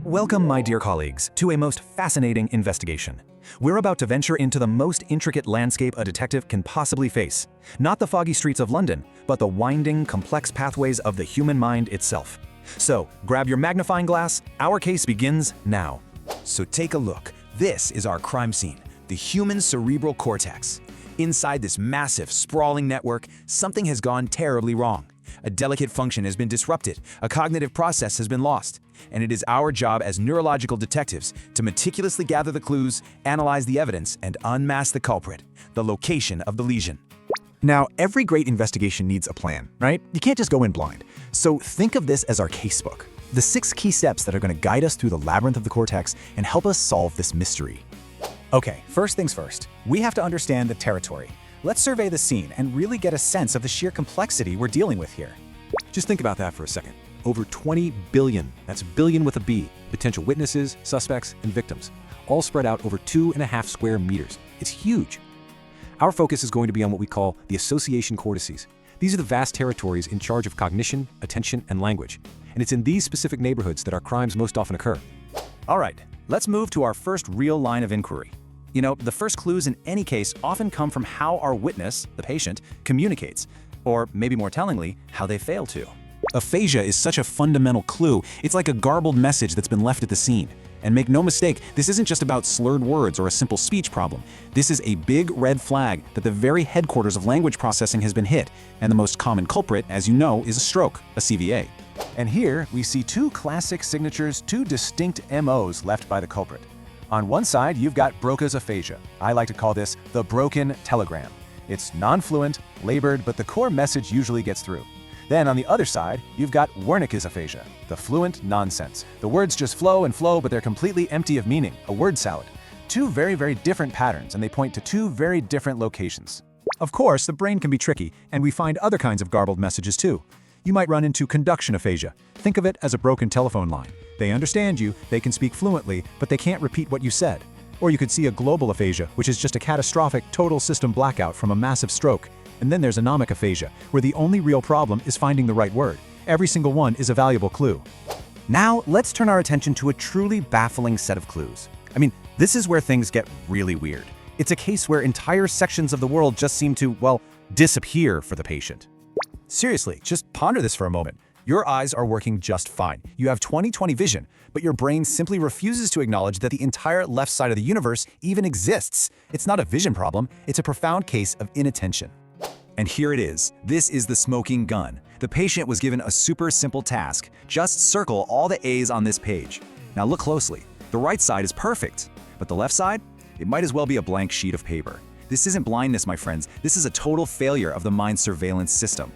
Welcome, my dear colleagues, to a most fascinating investigation. We're about to venture into the most intricate landscape a detective can possibly face. Not the foggy streets of London, but the winding, complex pathways of the human mind itself. So, grab your magnifying glass, our case begins now. So take a look. This is our crime scene, the human cerebral cortex. Inside this massive, sprawling network, something has gone terribly wrong. A delicate function has been disrupted, a cognitive process has been lost, and it is our job as neurological detectives to meticulously gather the clues, analyze the evidence, and unmask the culprit, the location of the lesion. Now, every great investigation needs a plan, right? You can't just go in blind. So think of this as our casebook, the 6 key steps that are going to guide us through the labyrinth of the cortex and help us solve this mystery. Okay, first things first, we have to understand the territory. Let's survey the scene and really get a sense of the sheer complexity we're dealing with here. Just think about that for a second. Over 20 billion, that's billion with a B, potential witnesses, suspects, and victims, all spread out over 2.5 square meters. It's huge. Our focus is going to be on what we call the association cortices. These are the vast territories in charge of cognition, attention, and language. And it's in these specific neighborhoods that our crimes most often occur. All right, let's move to our first real line of inquiry. You know, the first clues in any case often come from how our witness, the patient, communicates, or maybe more tellingly, how they fail to. Aphasia is such a fundamental clue. It's like a garbled message that's been left at the scene. And make no mistake, this isn't just about slurred words or a simple speech problem. This is a big red flag that the very headquarters of language processing has been hit, and the most common culprit, as you know, is a stroke, a CVA. And here we see 2 classic signatures, 2 distinct MOs left by the culprit. On one side, you've got Broca's aphasia. I like to call this the broken telegram. It's non-fluent, labored, but the core message usually gets through. Then on the other side, you've got Wernicke's aphasia, the fluent nonsense. The words just flow and flow, but they're completely empty of meaning, a word salad. 2 very, very different patterns, and they point to 2 very different locations. Of course, the brain can be tricky, and we find other kinds of garbled messages too. You might run into conduction aphasia. Think of it as a broken telephone line. They understand you, they can speak fluently, but they can't repeat what you said. Or you could see a global aphasia, which is just a catastrophic total system blackout from a massive stroke. And then there's anomic aphasia, where the only real problem is finding the right word. Every single one is a valuable clue. Now, let's turn our attention to a truly baffling set of clues. I mean, this is where things get really weird. It's a case where entire sections of the world just seem to, well, disappear for the patient. Seriously, just ponder this for a moment. Your eyes are working just fine. You have 20/20 vision, but your brain simply refuses to acknowledge that the entire left side of the universe even exists. It's not a vision problem, it's a profound case of inattention. And here it is. This is the smoking gun. The patient was given a super simple task. Just circle all the A's on this page. Now look closely. The right side is perfect, but the left side? It might as well be a blank sheet of paper. This isn't blindness, my friends. This is a total failure of the mind surveillance system.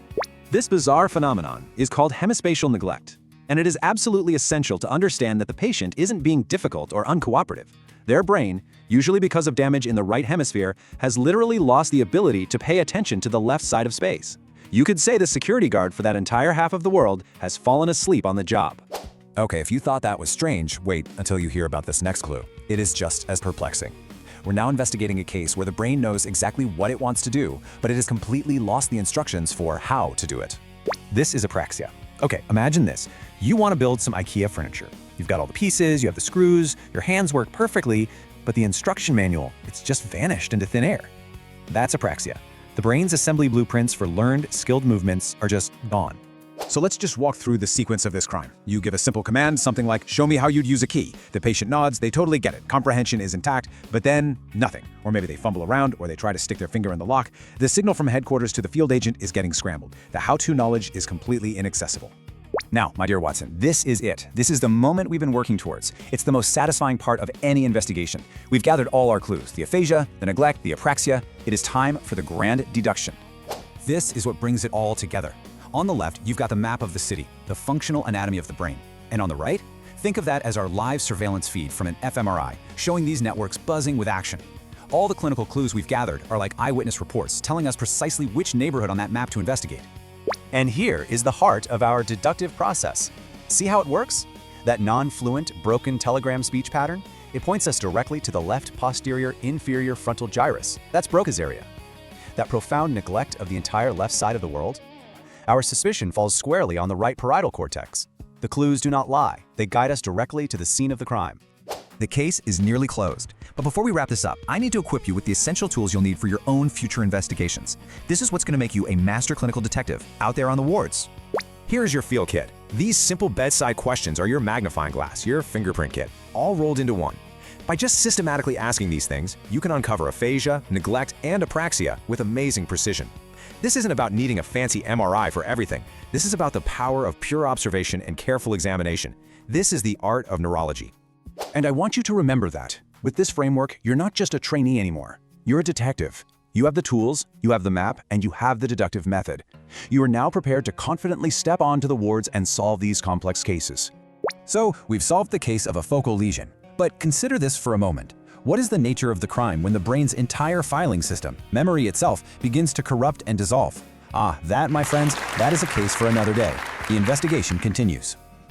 This bizarre phenomenon is called hemispatial neglect, and it is absolutely essential to understand that the patient isn't being difficult or uncooperative. Their brain, usually because of damage in the right hemisphere, has literally lost the ability to pay attention to the left side of space. You could say the security guard for that entire half of the world has fallen asleep on the job. Okay, if you thought that was strange, wait until you hear about this next clue. It is just as perplexing. We're now investigating a case where the brain knows exactly what it wants to do, but it has completely lost the instructions for how to do it. This is Aphasia. Okay, imagine this. You want to build some IKEA furniture. You've got all the pieces, you have the screws, your hands work perfectly, but the instruction manual, it's just vanished into thin air. That's Aphasia. The brain's assembly blueprints for learned, skilled movements are just gone. So let's just walk through the sequence of this crime. You give a simple command, something like, show me how you'd use a key. The patient nods, they totally get it. Comprehension is intact, but then nothing. Or maybe they fumble around, or they try to stick their finger in the lock. The signal from headquarters to the field agent is getting scrambled. The how-to knowledge is completely inaccessible. Now, my dear Watson, this is it. This is the moment we've been working towards. It's the most satisfying part of any investigation. We've gathered all our clues, the aphasia, the neglect, the apraxia. It is time for the grand deduction. This is what brings it all together. On the left, you've got the map of the city, the functional anatomy of the brain. And on the right, think of that as our live surveillance feed from an fMRI, showing these networks buzzing with action. All the clinical clues we've gathered are like eyewitness reports, telling us precisely which neighborhood on that map to investigate. And here is the heart of our deductive process. See how it works? That non-fluent, broken telegram speech pattern? It points us directly to the left posterior inferior frontal gyrus. That's Broca's area. That profound neglect of the entire left side of the world? Our suspicion falls squarely on the right parietal cortex. The clues do not lie. They guide us directly to the scene of the crime. The case is nearly closed. But before we wrap this up, I need to equip you with the essential tools you'll need for your own future investigations. This is what's going to make you a master clinical detective out there on the wards. Here's your field kit. These simple bedside questions are your magnifying glass, your fingerprint kit, all rolled into one. By just systematically asking these things, you can uncover aphasia, neglect, and apraxia with amazing precision. This isn't about needing a fancy MRI for everything. This is about the power of pure observation and careful examination. This is the art of neurology. And I want you to remember that. With this framework, you're not just a trainee anymore. You're a detective. You have the tools, you have the map, and you have the deductive method. You are now prepared to confidently step onto the wards and solve these complex cases. So, we've solved the case of a focal lesion. But consider this for a moment. What is the nature of the crime when the brain's entire filing system, memory itself, begins to corrupt and dissolve? That, my friends, that is a case for another day. The investigation continues.